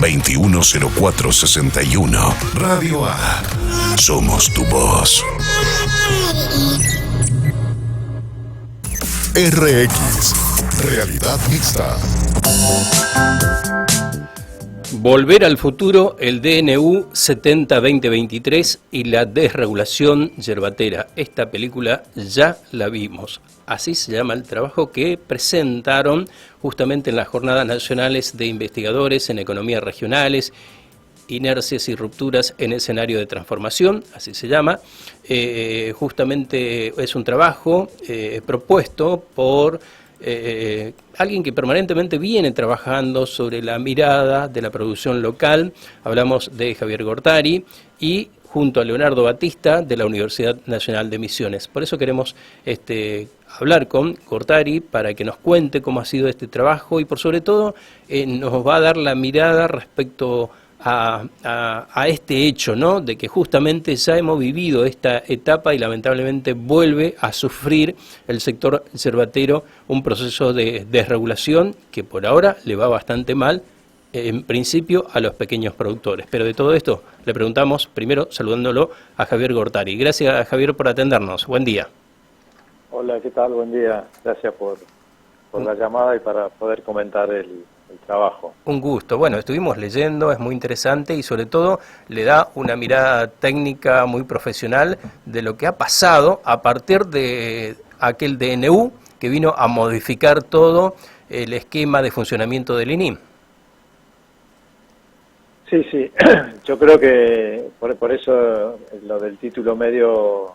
210461. Radio A. Somos tu voz. RX. Realidad mixta. Volver al futuro, el DNU 70-2023 y la desregulación yerbatera. Esta película ya la vimos. Así se llama el trabajo que presentaron justamente en las Jornadas Nacionales de Investigadores en Economías Regionales, Inercias y Rupturas en Escenario de Transformación, así se llama. Justamente es un trabajo propuesto por alguien que permanentemente viene trabajando sobre la mirada de la producción local. Hablamos de Javier Gortari y junto a Leonardo Batista de la Universidad Nacional de Misiones. Por eso queremos hablar con Gortari para que nos cuente cómo ha sido este trabajo y por sobre todo nos va a dar la mirada respecto a este hecho, ¿no? De que justamente ya hemos vivido esta etapa y lamentablemente vuelve a sufrir el sector yerbatero un proceso de desregulación que por ahora le va bastante mal, en principio a los pequeños productores. Pero de todo esto le preguntamos, primero saludándolo a Javier Gortari. Gracias, Javier, por atendernos. Buen día. Hola, ¿qué tal? Buen día. Gracias por la llamada y para poder comentar el trabajo. Un gusto. Bueno, estuvimos leyendo, es muy interesante y sobre todo le da una mirada técnica muy profesional de lo que ha pasado a partir de aquel DNU que vino a modificar todo el esquema de funcionamiento del INIM. Sí, yo creo que por eso lo del título medio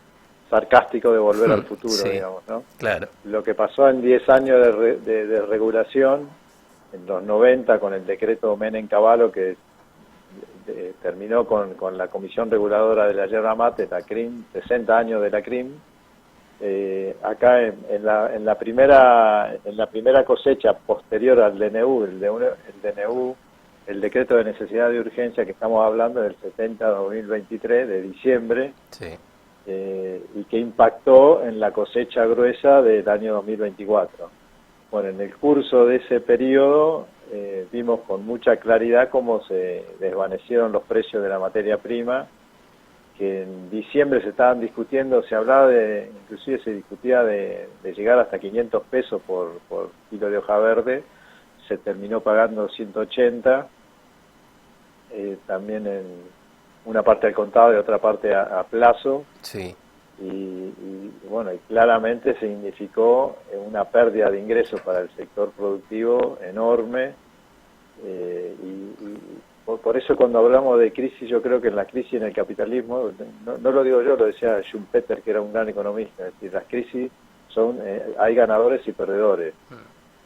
sarcástico de Volver al Futuro, sí, digamos, ¿no? Claro. Lo que pasó en 10 años de regulación, en los 90 con el decreto Menem-Cavallo que terminó con la Comisión Reguladora de la Yerba Mate, la CRIM, 60 años de la CRIM. Acá en la primera cosecha posterior al DNU, el decreto de necesidad de urgencia que estamos hablando del 70-2023 de diciembre, sí. Y que impactó en la cosecha gruesa del año 2024. Bueno, en el curso de ese periodo vimos con mucha claridad cómo se desvanecieron los precios de la materia prima, que en diciembre se estaban discutiendo, inclusive se discutía de llegar hasta 500 pesos por kilo de hoja verde, se terminó pagando 180, también en una parte al contado y otra parte a plazo. Sí. Y bueno, y claramente significó una pérdida de ingresos para el sector productivo enorme, y por eso cuando hablamos de crisis, yo creo que en la crisis en el capitalismo, no lo digo yo, lo decía Schumpeter, que era un gran economista, es decir, las crisis hay ganadores y perdedores,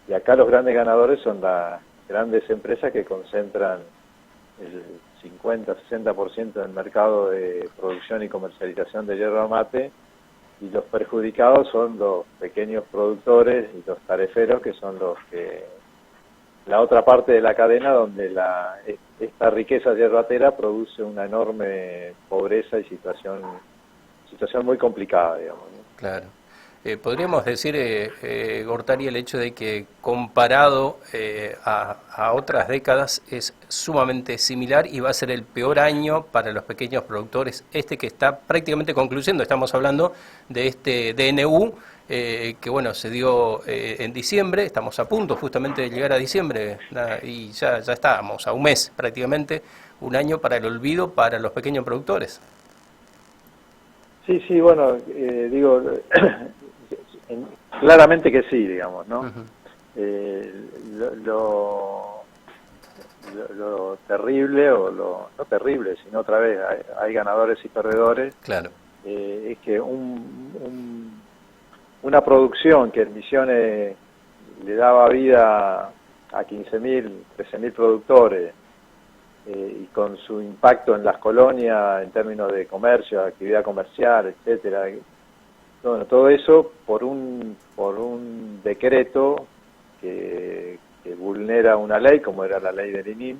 y acá los grandes ganadores son las grandes empresas que concentran el 50-60% del mercado de producción y comercialización de yerba mate, y los perjudicados son los pequeños productores y los tareferos, que son la otra parte de la cadena donde esta riqueza yerbatera produce una enorme pobreza y situación muy complicada, digamos, ¿no? Claro. Podríamos decir, Gortari, el hecho de que comparado a otras décadas es sumamente similar y va a ser el peor año para los pequeños productores, que está prácticamente concluyendo. Estamos hablando de este DNU que bueno, se dio en diciembre, estamos a punto justamente de llegar a diciembre y ya estábamos a un mes prácticamente, un año para el olvido para los pequeños productores. Sí, bueno, digo, claramente que sí, digamos, ¿no? Lo terrible, no terrible, sino otra vez, hay ganadores y perdedores. Claro. Es que una producción que en Misiones le daba vida a 15.000, 13.000 productores, y con su impacto en las colonias en términos de comercio, actividad comercial, etcétera. Bueno, todo eso por un decreto que vulnera una ley, como era la ley del INIM,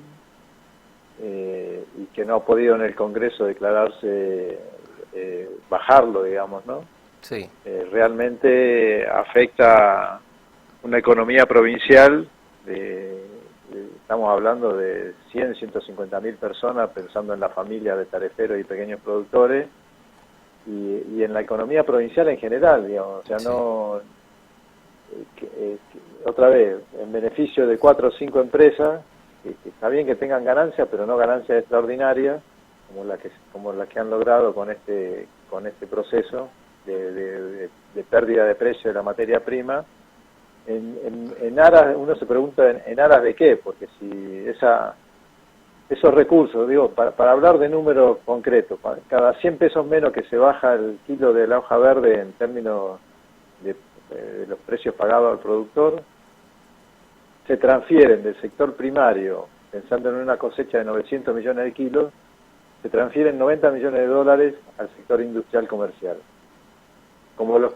y que no ha podido en el Congreso declararse, bajarlo, digamos, ¿no? Sí. Realmente afecta una economía provincial estamos hablando de 150.000 personas, pensando en la familia de tareferos y pequeños productores, y en la economía provincial en general, digamos, o sea, no, otra vez, en beneficio de 4 o 5 empresas, que está bien que tengan ganancias, pero no ganancias extraordinarias, como la que han logrado con este proceso de pérdida de precio de la materia prima. En aras, uno se pregunta en aras de qué, porque si esos recursos, digo, para hablar de números concretos, cada 100 pesos menos que se baja el kilo de la hoja verde en términos de los precios pagados al productor, se transfieren del sector primario, pensando en una cosecha de 900 millones de kilos, se transfieren 90 millones de dólares al sector industrial comercial. Como los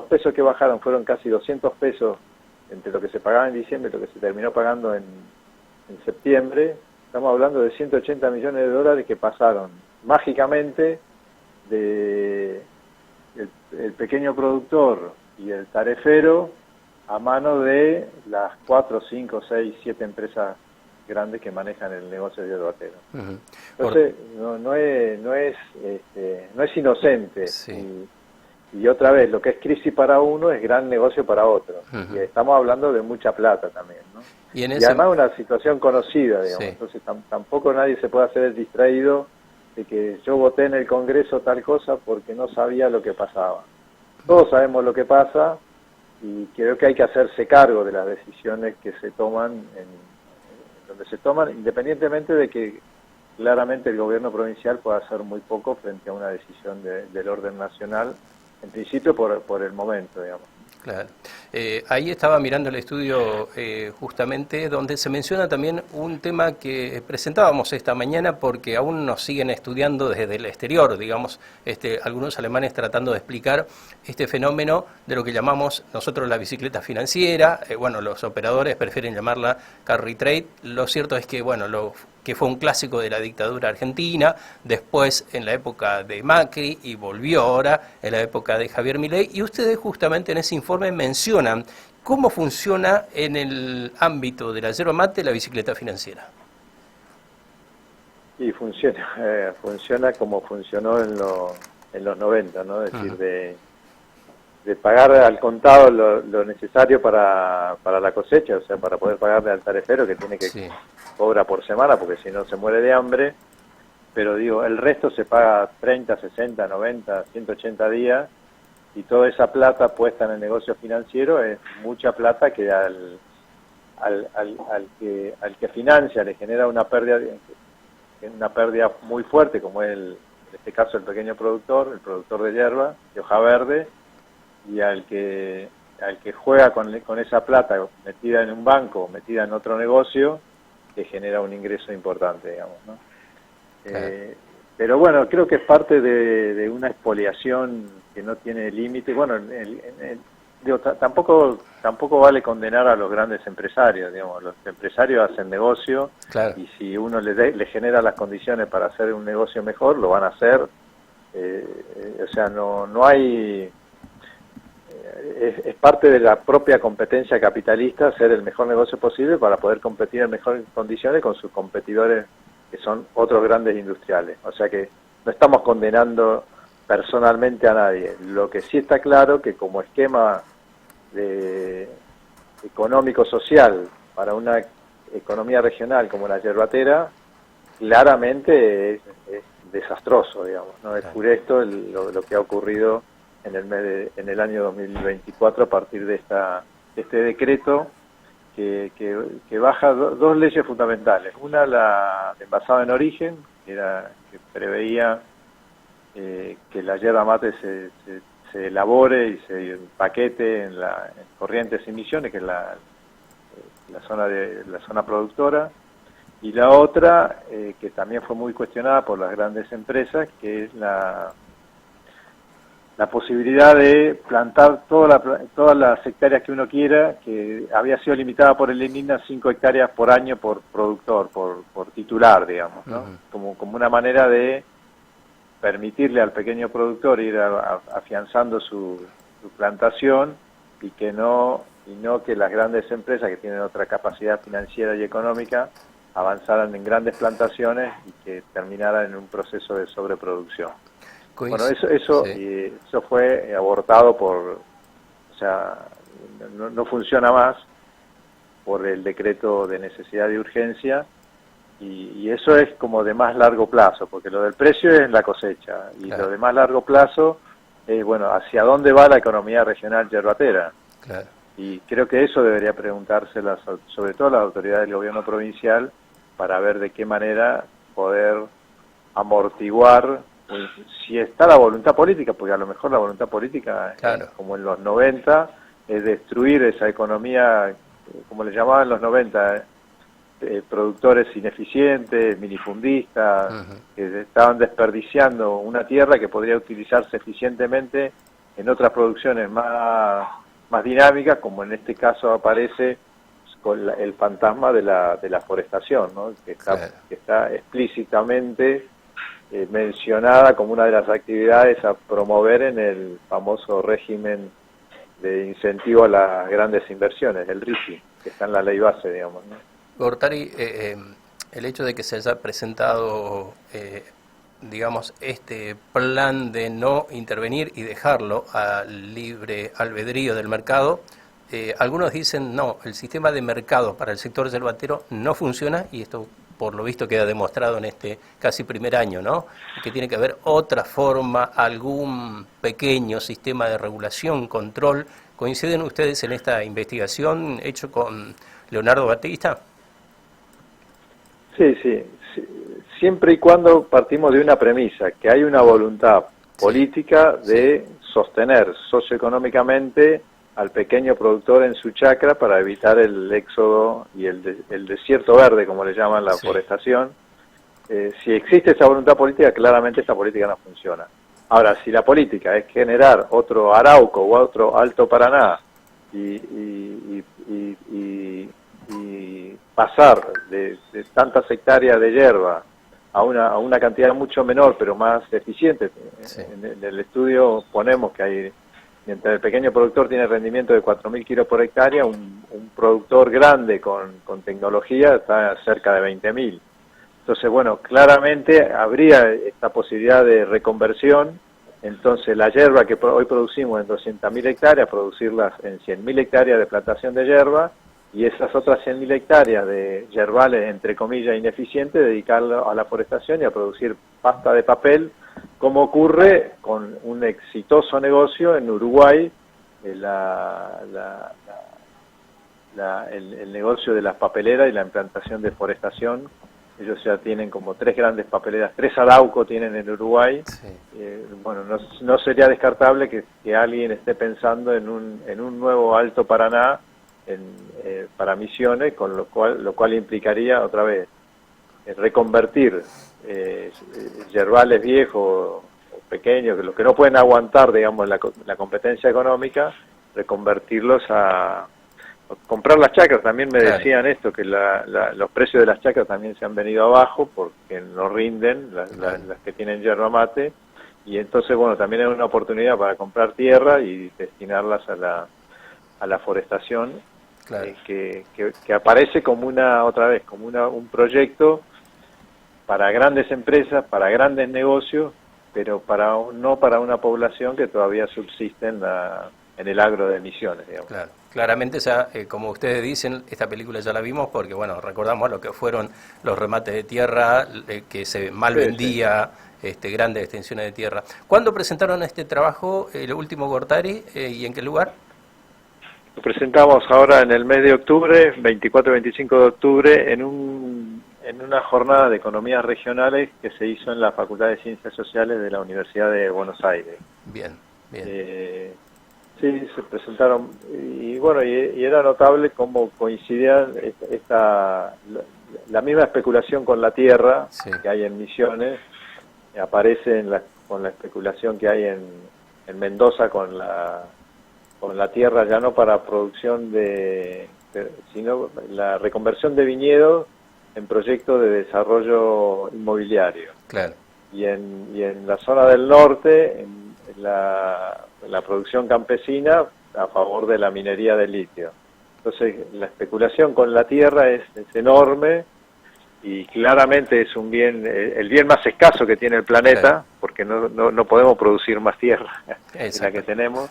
pesos que bajaron fueron casi 200 pesos entre lo que se pagaba en diciembre y lo que se terminó pagando en septiembre, estamos hablando de 180 millones de dólares que pasaron mágicamente de el pequeño productor y el tarefero a mano de las 4, 5, 6, 7 empresas grandes que manejan el negocio de yerbatero. Entonces, no es inocente. Sí. Y otra vez, lo que es crisis para uno es gran negocio para otro. Y estamos hablando de mucha plata también, ¿no? Y además una situación conocida, digamos. Sí. Entonces tampoco nadie se puede hacer el distraído de que yo voté en el Congreso tal cosa porque no sabía lo que pasaba. Todos sabemos lo que pasa y creo que hay que hacerse cargo de las decisiones que se toman donde se toman, independientemente de que claramente el gobierno provincial pueda hacer muy poco frente a una decisión del orden nacional, en principio por el momento, digamos. Claro. Ahí estaba mirando el estudio justamente donde se menciona también un tema que presentábamos esta mañana porque aún nos siguen estudiando desde el exterior, digamos, algunos alemanes tratando de explicar este fenómeno de lo que llamamos nosotros la bicicleta financiera. Bueno, los operadores prefieren llamarla carry trade. Lo cierto es que, bueno, que fue un clásico de la dictadura argentina, después en la época de Macri y volvió ahora en la época de Javier Milei, y ustedes justamente en ese informe mencionan cómo funciona en el ámbito de la yerba mate la bicicleta financiera. Y funciona como funcionó en los 90, ¿no? Es decir, de pagar al contado lo necesario para la cosecha, o sea, para poder pagarle al tarefero que tiene que cobra por semana, porque si no se muere de hambre, pero digo, el resto se paga 30, 60, 90, 180 días, y toda esa plata puesta en el negocio financiero es mucha plata que al que financia le genera una pérdida muy fuerte, como es en este caso el pequeño productor, el productor de hierba, de hoja verde, y al que juega con esa plata metida en un banco, metida en otro negocio, que genera un ingreso importante, digamos, ¿no? Pero bueno, creo que es parte de una expoliación que no tiene límite. Bueno, digo, tampoco vale condenar a los grandes empresarios, digamos. Los empresarios hacen negocio, claro, y si uno le genera las condiciones para hacer un negocio mejor, lo van a hacer. O sea, no hay... Es parte de la propia competencia capitalista hacer el mejor negocio posible para poder competir en mejores condiciones con sus competidores, que son otros grandes industriales. O sea que no estamos condenando personalmente a nadie. Lo que sí está claro que como esquema económico-social para una economía regional como la yerbatera, claramente es desastroso, digamos, ¿no? Es funesto lo que ha ocurrido en el año 2024 a partir de este decreto que baja dos leyes fundamentales. Una, la envasada en origen, que preveía que la yerba mate se elabore y se empaquete en Corrientes y Misiones, que es la zona productora, y la otra, que también fue muy cuestionada por las grandes empresas, que es la posibilidad de plantar todas las hectáreas que uno quiera, que había sido limitada por el ININA a 5 hectáreas por año por productor, por titular, digamos, ¿no? Como una manera de permitirle al pequeño productor ir afianzando su plantación y que no y no que las grandes empresas que tienen otra capacidad financiera y económica avanzaran en grandes plantaciones y que terminaran en un proceso de sobreproducción. Bueno, eso fue abortado o sea, no funciona más por el decreto de necesidad y urgencia, y eso es como de más largo plazo, porque lo del precio es la cosecha, y claro, lo de más largo plazo es, bueno, hacia dónde va la economía regional yerbatera. claro. Y creo que eso debería preguntarse sobre todo las autoridades del gobierno provincial, para ver de qué manera poder amortiguar, si está la voluntad política, porque a lo mejor la voluntad política, Claro. como en los 90, es destruir esa economía, como le llamaban en los 90, productores ineficientes, minifundistas, que estaban desperdiciando una tierra que podría utilizarse eficientemente en otras producciones más dinámicas, como en este caso aparece con el fantasma de la forestación, ¿no? que está explícitamente mencionada como una de las actividades a promover en el famoso régimen de incentivo a las grandes inversiones, el RIGI, que está en la ley base, digamos, ¿no? Gortari, el hecho de que se haya presentado, digamos, este plan de no intervenir y dejarlo al libre albedrío del mercado, algunos dicen, no, el sistema de mercado para el sector yerbatero no funciona, y esto por lo visto queda demostrado en este casi primer año, ¿no? Que tiene que haber otra forma, algún pequeño sistema de regulación, control. ¿Coinciden ustedes en esta investigación hecho con Leonardo Batista? Sí, siempre y cuando partimos de una premisa, que hay una voluntad política de sostener socioeconómicamente al pequeño productor en su chacra para evitar el éxodo y el desierto verde, como le llaman la forestación. Si existe esa voluntad política, claramente esta política no funciona. Ahora, si la política es generar otro Arauco o otro Alto Paraná y pasar de tantas hectáreas de hierba a una cantidad mucho menor, pero más eficiente, en el estudio ponemos que hay, mientras el pequeño productor tiene rendimiento de 4.000 kilos por hectárea, un productor grande con tecnología está cerca de 20.000. Entonces, bueno, claramente habría esta posibilidad de reconversión. Entonces, la hierba que hoy producimos en 200.000 hectáreas, producirlas en 100.000 hectáreas de plantación de hierba, y esas otras 100.000 hectáreas de yerbales, entre comillas, ineficientes, dedicarlo a la forestación y a producir pasta de papel, como ocurre con un exitoso negocio en Uruguay, el negocio de las papeleras y la implantación de forestación. Ellos ya tienen como 3 grandes papeleras, 3 Arauco tienen en Uruguay. Bueno, no sería descartable que alguien esté pensando en un nuevo Alto Paraná para Misiones, con lo cual implicaría otra vez reconvertir yerbales viejos o pequeños, los que no pueden aguantar, digamos, la competencia económica, reconvertirlos a comprar las chacras. También me decían esto, que los precios de las chacras también se han venido abajo porque no rinden las que tienen yerba mate, y entonces, bueno, también es una oportunidad para comprar tierra y destinarlas a la forestación. Claro. Que aparece como un proyecto para grandes empresas, para grandes negocios, pero no para una población que todavía subsiste en el agro de Misiones, digamos. Claro. Claramente ya, como ustedes dicen, esta película ya la vimos porque, bueno, recordamos lo que fueron los remates de tierra, que se mal vendía, grandes extensiones de tierra. ¿Cuándo presentaron este trabajo, el último Gortari, y en qué lugar? Lo presentamos ahora en el mes de octubre, 24 y 25 de octubre, en una jornada de economías regionales que se hizo en la Facultad de Ciencias Sociales de la Universidad de Buenos Aires. Bien. Sí, se presentaron, y bueno, y era notable cómo coincidían la misma especulación con la tierra que hay en Misiones, aparece con la especulación que hay en Mendoza con la tierra, ya no para producción sino la reconversión de viñedos en proyectos de desarrollo inmobiliario. Claro. Y en la zona del norte, en la producción campesina, a favor de la minería del litio. Entonces, la especulación con la tierra es enorme y claramente es un bien, el bien más escaso que tiene el planeta, claro, porque no podemos producir más tierra que la que tenemos,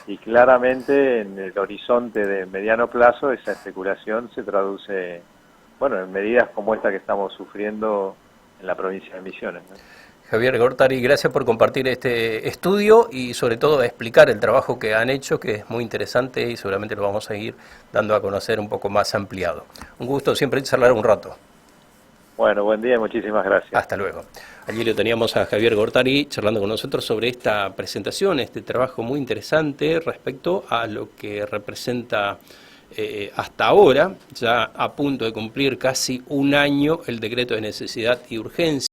y claramente en el horizonte de mediano plazo esa especulación se traduce, bueno, en medidas como esta que estamos sufriendo en la provincia de Misiones, ¿no? Javier Gortari, gracias por compartir este estudio y sobre todo explicar el trabajo que han hecho, que es muy interesante y seguramente lo vamos a ir dando a conocer un poco más ampliado. Un gusto siempre charlar un rato. Bueno, buen día y muchísimas gracias. Hasta luego. Allí lo teníamos a Javier Gortari charlando con nosotros sobre esta presentación, este trabajo muy interesante respecto a lo que representa hasta ahora, ya a punto de cumplir casi un año, el decreto de necesidad y urgencia.